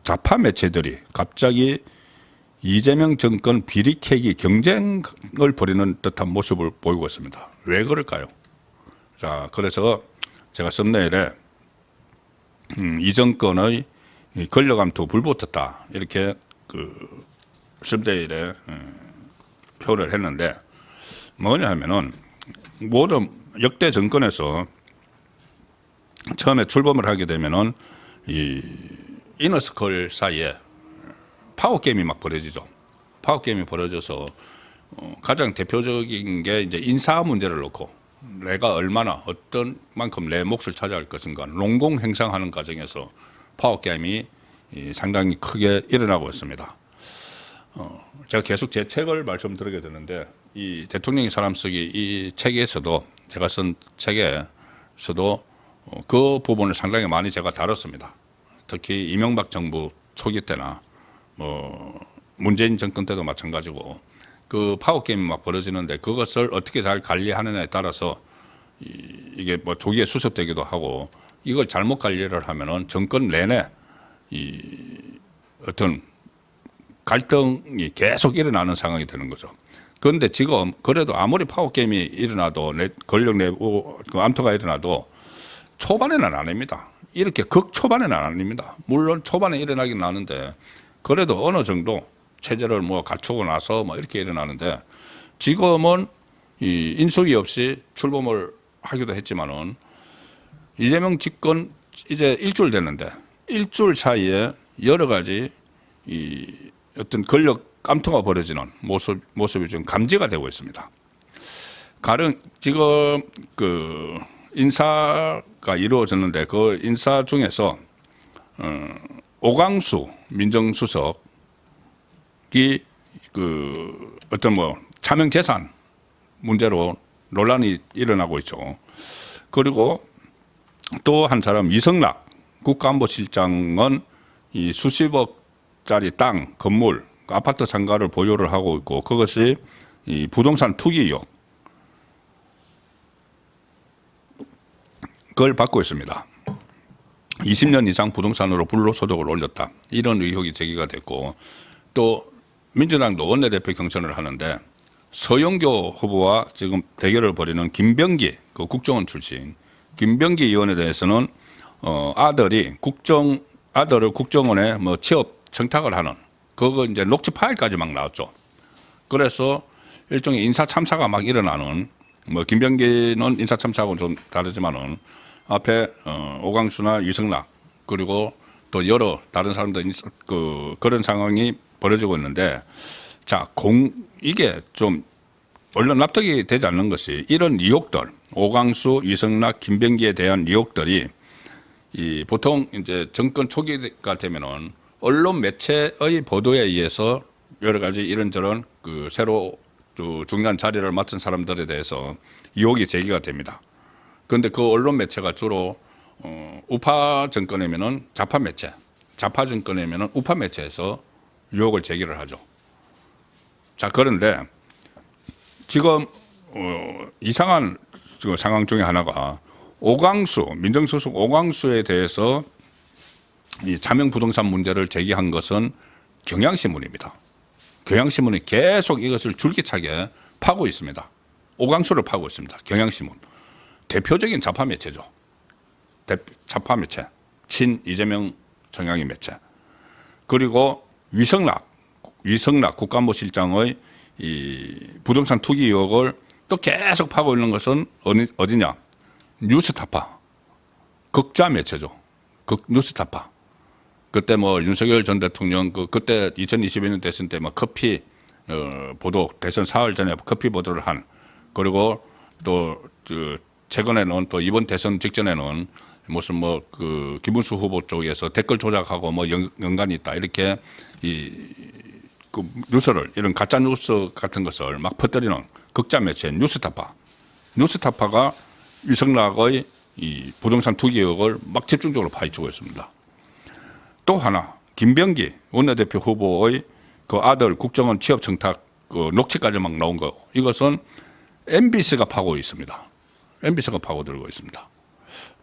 좌파 매체들이 갑자기 이재명 정권 비리 캐기 경쟁을 벌이는 듯한 모습을 보이고 있습니다. 왜 그럴까요? 자, 그래서 제가 썸네일에 이 정권의 권력암투 불붙었다 이렇게 그 썸네일에 표를 했는데 뭐냐 하면은 모든 역대 정권에서 처음에 출범을 하게 되면은 이 이너스컬 사이에 파워게임이 막 벌어지죠. 파워게임이 벌어져서 가장 대표적인 게 이제 인사 문제를 놓고 내가 얼마나 어떤 만큼 내 몫을 차지할 것인가 롱공 행상하는 과정에서 파워게임이 상당히 크게 일어나고 있습니다. 제가 계속 제 책을 말씀드리게 되는데 이 대통령이 사람 쓰기 이 책에서도 제가 쓴 책에서도 그 부분을 상당히 많이 제가 다뤘습니다. 특히 이명박 정부 초기 때나 뭐 문재인 정권 때도 마찬가지고 그 파워게임이 막 벌어지는데 그것을 어떻게 잘 관리하느냐에 따라서 이게 뭐 조기에 수습되기도 하고 이걸 잘못 관리를 하면은 정권 내내 이 어떤 갈등이 계속 일어나는 상황이 되는 거죠. 그런데 지금 그래도 아무리 파워게임이 일어나도 권력 내부 그 암투가 일어나도 초반에는 안 합니다. 이렇게 극초반에는 안 합니다. 물론 초반에 일어나긴 나는데 그래도 어느 정도 체제를 뭐 갖추고 나서 뭐 이렇게 일어나는데 지금은 이 인수위 없이 출범을 하기도 했지만은 이재명 집권 이제 일주일 됐는데 일주일 사이에 여러 가지 이 어떤 권력 깜투가 벌어지는 모습이 좀 감지가 되고 있습니다. 가령 지금 그 인사가 이루어졌는데 그 인사 중에서 오광수 민정수석이 그 어떤 뭐 차명 재산 문제로 논란이 일어나고 있죠. 그리고 또 한 사람 이성락 국가안보실장은 이 수십억짜리 땅 건물 아파트 상가를 보유를 하고 있고 그것이 이 부동산 투기 의혹 그걸 받고 있습니다. 20년 이상 부동산으로 불로소득을 올렸다. 이런 의혹이 제기가 됐고 또 민주당도 원내대표 경선을 하는데 서영교 후보와 지금 대결을 벌이는 김병기 그 국정원 출신 김병기 의원에 대해서는 아들을 국정원에 뭐 취업 청탁을 하는 그거 이제 녹취 파일까지 막 나왔죠. 그래서 일종의 인사 참사가 막 일어나는 뭐 김병기는 인사 참사하고는 좀 다르지만은 앞에 오광수나 이성락 그리고 또 여러 다른 사람들 그런 상황이 벌어지고 있는데 자 이게 좀 얼른 납득이 되지 않는 것이 이런 의혹들 오광수, 이성락, 김병기에 대한 의혹들이 이 보통 이제 정권 초기가 되면은 언론 매체의 보도에 의해서 여러 가지 이런저런 그 새로 중요한 자리를 맡은 사람들에 대해서 의혹이 제기가 됩니다. 그런데 그 언론 매체가 주로 우파 정권이면은 좌파 매체, 좌파 정권이면은 우파 매체에서 의혹을 제기를 하죠. 자 그런데 지금 이상한 상황 중에 하나가 오광수 민정수석 오광수에 대해서 이 차명 부동산 문제를 제기한 것은 경향신문입니다. 경향신문이 계속 이것을 줄기차게 파고 있습니다. 오광수를 파고 있습니다. 경향신문. 대표적인 좌파 매체죠. 좌파 매체. 친 이재명 정향이 매체. 그리고 위성락 국가안보실장의 이 부동산 투기 의혹을 또 계속 파고 있는 것은 어디냐? 뉴스타파. 극좌 매체죠. 뉴스타파. 그때 뭐 윤석열 전 대통령 그때 2021년 대선 때 막 커피 보도 대선 사흘 전에 커피 보도를 한 그리고 또 최근에는 또 이번 대선 직전에는 무슨 뭐 그 김문수 후보 쪽에서 댓글 조작하고 뭐 연관이 있다 이렇게 그 뉴스를 이런 가짜 뉴스 같은 것을 막 퍼뜨리는 극자 매체 뉴스타파가 위성락의 이 부동산 투기 의혹을 막 집중적으로 파헤치고 있습니다. 또 하나 김병기 원내대표 후보의 그 아들 국정원 취업 청탁 그 녹취까지 막 나온 거 이것은 MBC가 파고 있습니다. MBC가 파고들고 있습니다.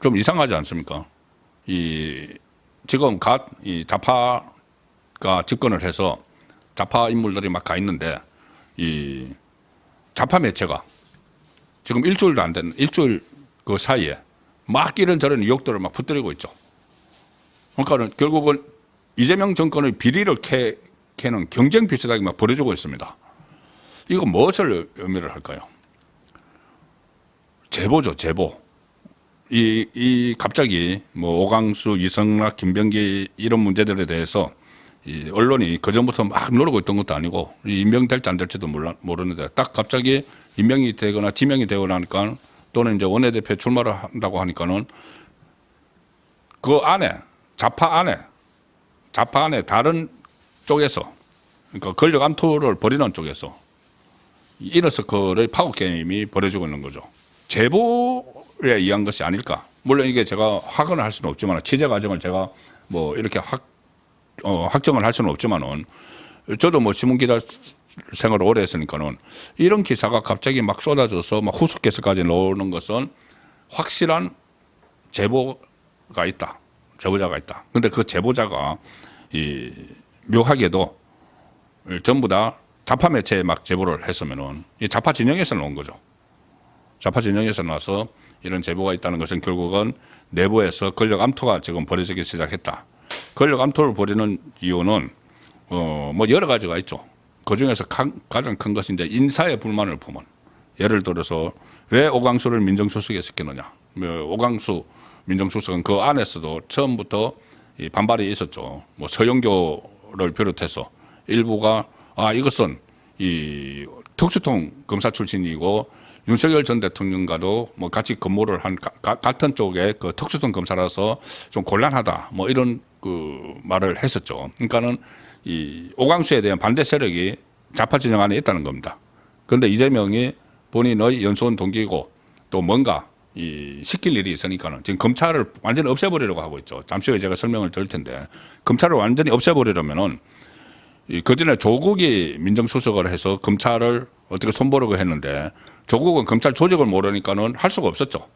좀 이상하지 않습니까? 지금 이 좌파 집권을 해서 좌파 인물들이 막 가 있는데 이 좌파 매체가 지금 일주일도 안 된 일주일 그 사이에 막 이런저런 의혹들을 막 붙들이고 있죠. 그러니까 결국은 이재명 정권의 비리를 캐는 경쟁 비슷하게 막 벌어지고 있습니다. 이거 무엇을 의미를 할까요? 제보죠, 제보. 이 갑자기 뭐 오광수, 이성락, 김병기 이런 문제들에 대해서 이 언론이 그전부터 막 누르고 있던 것도 아니고 임명될지 안 될지도 모르는데 딱 갑자기 임명이 되거나 지명이 되거나 하니까 또는 이제 원내대표 출마를 한다고 하니까는 그 안에 좌파 안에 다른 쪽에서 그러니까 권력 암투를 벌이는 쪽에서 이너서클의 파워 게임이 벌어지고 있는 거죠. 제보에 의한 것이 아닐까. 물론 이게 제가 확언을 할 수는 없지만 취재 과정을 제가 뭐 이렇게 확정을 할 수는 없지만은 저도 뭐 신문기자 생활을 오래 했으니까는 이런 기사가 갑자기 막 쏟아져서 막 후속해서까지 나오는 것은 확실한 제보가 있다. 제보자가 있다. 근데 그 제보자가 이 묘하게도 전부 다 좌파 매체에 막 제보를 했으면은 이 좌파 진영에서 나온 거죠. 좌파 진영에서 나와서 이런 제보가 있다는 것은 결국은 내부에서 권력 암투가 지금 벌어지기 시작했다. 권력 암투를 벌이는 이유는 뭐 여러 가지가 있죠. 그 중에서 가장 큰 것이 이제 인사의 불만을 품은. 예를 들어서 왜 오광수를 민정수석에 시켰느냐. 오광수 민정수석은 그 안에서도 처음부터 이 반발이 있었죠. 뭐 서영교를 비롯해서 일부가 이것은 이 특수통 검사 출신이고 윤석열 전 대통령과도 뭐 같이 근무를 한 같은 쪽의 그 특수통 검사라서 좀 곤란하다. 뭐 이런 그 말을 했었죠. 그러니까는 이 오광수에 대한 반대 세력이 좌파 진영 안에 있다는 겁니다. 그런데 이재명이 본인의 연수원 동기고 또 뭔가 이 시킬 일이 있으니까는 지금 검찰을 완전히 없애버리려고 하고 있죠. 잠시 후에 제가 설명을 드릴 텐데 검찰을 완전히 없애버리려면은 그전에 조국이 민정수석을 해서 검찰을 어떻게 손보려고 했는데 조국은 검찰 조직을 모르니까는 할 수가 없었죠.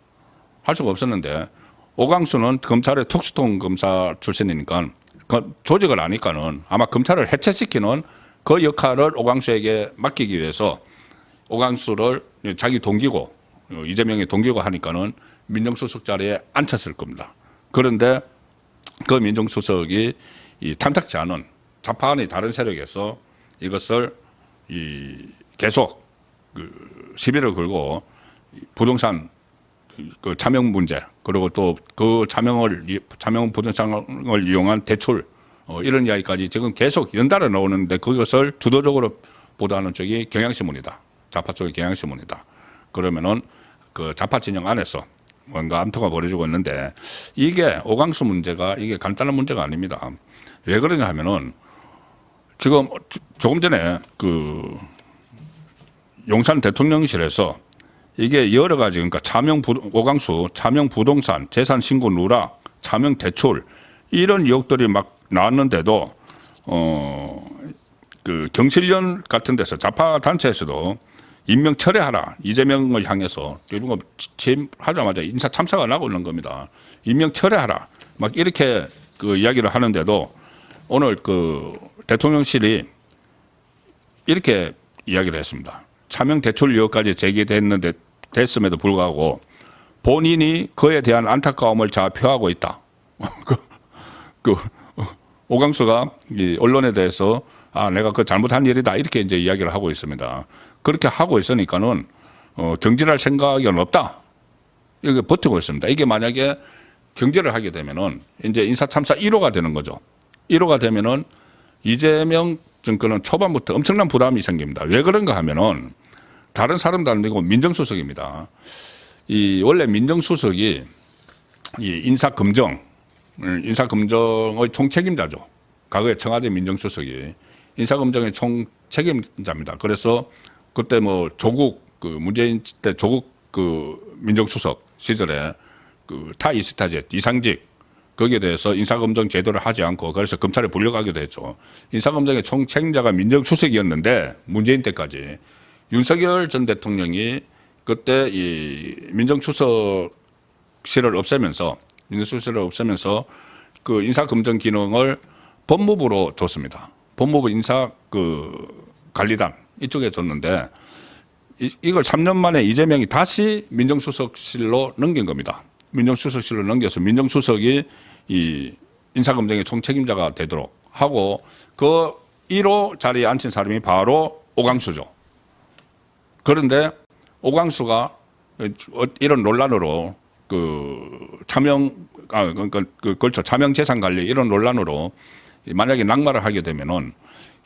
할 수가 없었는데 오광수는 검찰의 특수통 검사 출신이니까 그 조직을 아니까는 아마 검찰을 해체시키는 그 역할을 오광수에게 맡기기 위해서 오광수를 자기 동기고 이재명의 동기고 하니까는 민정수석 자리에 앉혔을 겁니다. 그런데 그 민정수석이 이 탐탁지 않은 좌파 안의 다른 세력에서 이것을 계속 그 시비를 걸고 부동산 그 차명 문제 그리고 또 그 차명 부동산을 이용한 대출 이런 이야기까지 지금 계속 연달아 나오는데 그것을 주도적으로 보도하는 쪽이 경향신문이다. 좌파 쪽이 경향신문이다. 그러면은 그 좌파 진영 안에서 뭔가 암투가 벌어지고 있는데 이게 오광수 문제가 이게 간단한 문제가 아닙니다. 왜 그러냐 하면은 지금 조금 전에 그 용산 대통령실에서 이게 여러 가지 그러니까 오광수 차명 부동산 재산 신고 누락 차명 대출 이런 의혹들이 막 나왔는데도 그 경실련 같은 데서 좌파 단체에서도 임명 철회하라 이재명을 향해서 결국 취임하자마자 인사 참사가 나고 있는 겁니다. 임명 철회하라 막 이렇게 그 이야기를 하는데도 오늘 그 대통령실이 이렇게 이야기를 했습니다. 차명 대출 의혹까지 됐음에도 불구하고 본인이 그에 대한 안타까움을 표하고 있다. 오광수가 이 언론에 대해서 내가 그 잘못한 일이다 이렇게 이제 이야기를 하고 있습니다. 그렇게 하고 있으니까는 경질할 생각이 없다. 이게 버티고 있습니다. 이게 만약에 경질을 하게 되면은 이제 인사참사 1호가 되는 거죠. 1호가 되면은 이재명 정권은 초반부터 엄청난 부담이 생깁니다. 왜 그런가 하면은 다른 사람도 아니고 민정수석입니다. 원래 민정수석이 인사검정의 총책임자죠. 과거에 청와대 민정수석이 인사검정의 총책임자입니다. 그래서 그때 뭐 조국 문재인 때 조국 민정수석 시절에 타이스타젯 이상직 거기에 대해서 인사검증 제도를 하지 않고 그래서 검찰에 불려가기도 했죠. 인사검증의 총책임자가 민정수석이었는데 문재인 때까지 윤석열 전 대통령이 그때 이 민정수석실을 없애면서 그 인사검증 기능을 법무부로 줬습니다. 법무부 인사 관리단 이쪽에 줬는데 이걸 3년 만에 이재명이 다시 민정수석실로 넘긴 겁니다. 민정수석실로 넘겨서 민정수석이 이 인사검증의 총책임자가 되도록 하고 그 1호 자리에 앉힌 사람이 바로 오광수죠. 그런데 오광수가 이런 논란으로 그렇죠. 자명재산관리 이런 논란으로 만약에 낙마를 하게 되면은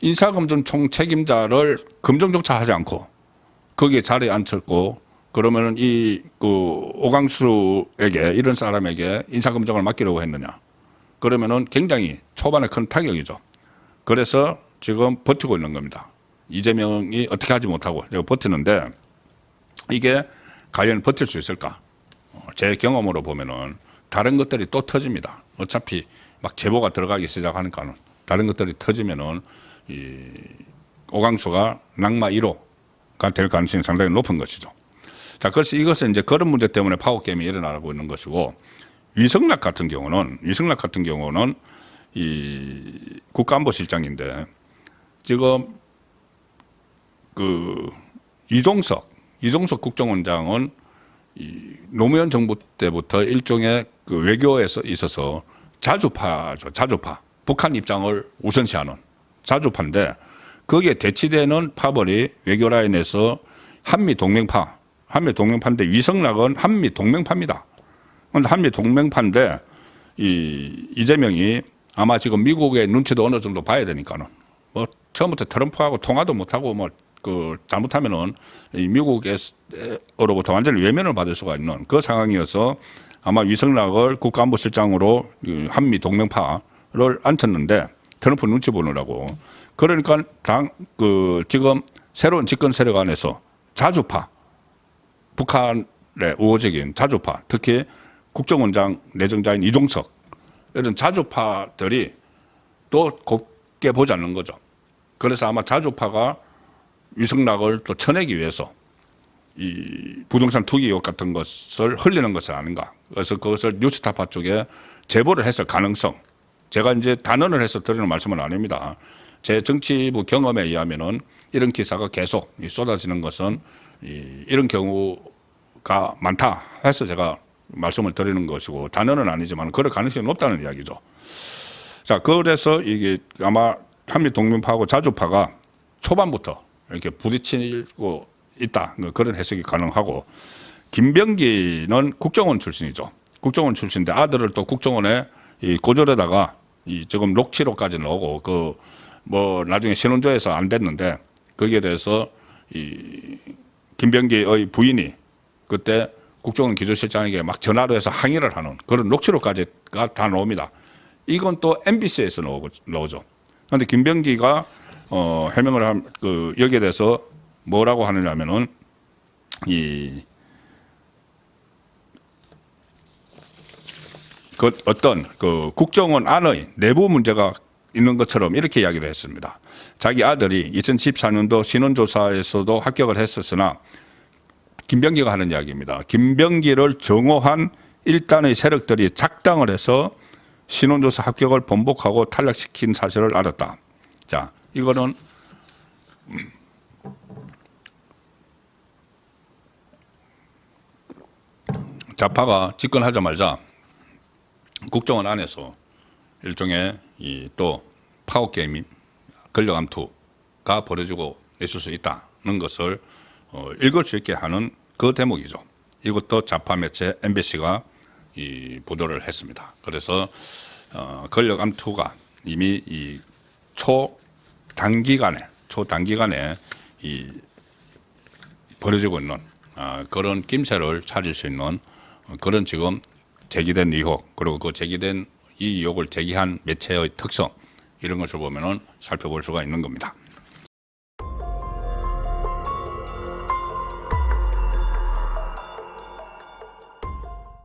인사검증 총책임자를 검증조차 하지 않고 거기에 자리에 앉혔고 그러면은 오광수에게 이런 사람에게 인사검증을 맡기려고 했느냐. 그러면은 굉장히 초반에 큰 타격이죠. 그래서 지금 버티고 있는 겁니다. 이재명이 어떻게 하지 못하고 버티는데 이게 과연 버틸 수 있을까? 제 경험으로 보면은 다른 것들이 또 터집니다. 어차피 막 제보가 들어가기 시작하니까는 다른 것들이 터지면은 이 오광수가 낙마 1호가 될 가능성이 상당히 높은 것이죠. 자, 그래서 이것은 이제 그런 문제 때문에 파워게임이 일어나고 있는 것이고 위성락 같은 경우는 이 국가안보실장인데 지금 이종석 국정원장은 이 노무현 정부 때부터 일종의 외교에서 있어서 자주파죠. 북한 입장을 우선시하는 자주파인데 거기에 대치되는 파벌이 외교 라인에서 한미동맹파인데 위성락은 한미동맹파입니다. 그런데 한미동맹파인데 이재명이 아마 지금 미국의 눈치도 어느 정도 봐야 되니까는 뭐 처음부터 트럼프하고 통화도 못하고 잘못하면은 미국으로부터 완전히 외면을 받을 수가 있는 그 상황이어서 아마 위성락을 국가안보실장으로 한미 동맹파를 앉혔는데 트럼프 눈치 보느라고 그러니까 지금 새로운 집권 세력 안에서 자주파 북한의 우호적인 자주파 특히 국정원장 내정자인 이종석 이런 자주파들이 또 곱게 보지 않는 거죠. 그래서 아마 자주파가 위성락을 또 쳐내기 위해서 이 부동산 투기 의혹 같은 것을 흘리는 것은 아닌가. 그래서 그것을 뉴스타파 쪽에 제보를 했을 가능성. 제가 이제 단언을 해서 드리는 말씀은 아닙니다. 제 정치부 경험에 의하면은 이런 기사가 계속 쏟아지는 것은 이런 경우가 많다 해서 제가 말씀을 드리는 것이고 단언은 아니지만 그럴 가능성이 높다는 이야기죠. 자, 그래서 이게 아마 한미동맹파하고 자주파가 초반부터 이렇게 부딪히고 있다. 그런 해석이 가능하고 김병기는 국정원 출신이죠. 국정원 출신인데 아들을 또 국정원에 고졸에다가 지금 녹취록까지 나오고 나중에 신원조회에서 안 됐는데 거기에 대해서 김병기의 부인이 그때 국정원 기조실장에게 막 전화로 해서 항의를 하는 그런 녹취록까지가 다 나옵니다. 이건 또 MBC에서 나오죠. 그런데 김병기가 해명을 한 여기에 대해서 뭐라고 하느냐면은 어떤 국정원 안의 내부 문제가 있는 것처럼 이렇게 이야기를 했습니다. 자기 아들이 2014년도 신원조사에서도 합격을 했었으나 김병기가 하는 이야기입니다. 김병기를 정오한 일단의 세력들이 작당을 해서 신원조사 합격을 번복하고 탈락시킨 사실을 알았다. 자, 이거는 좌파가 집권하자마자 국정원 안에서 일종의 또 파워게임이 권력암투가 벌어지고 있을 수 있다는 것을 읽을 수 있게 하는 그 대목이죠. 이것도 좌파 매체 MBC가 보도를 했습니다. 그래서 권력암투가 이미 초단기간에 벌어지고 있는 그런 낌새를 찾을 수 있는 그런 지금 제기된 의혹 그리고 그 제기된 이 의혹을 제기한 매체의 특성 이런 것을 보면은 살펴볼 수가 있는 겁니다.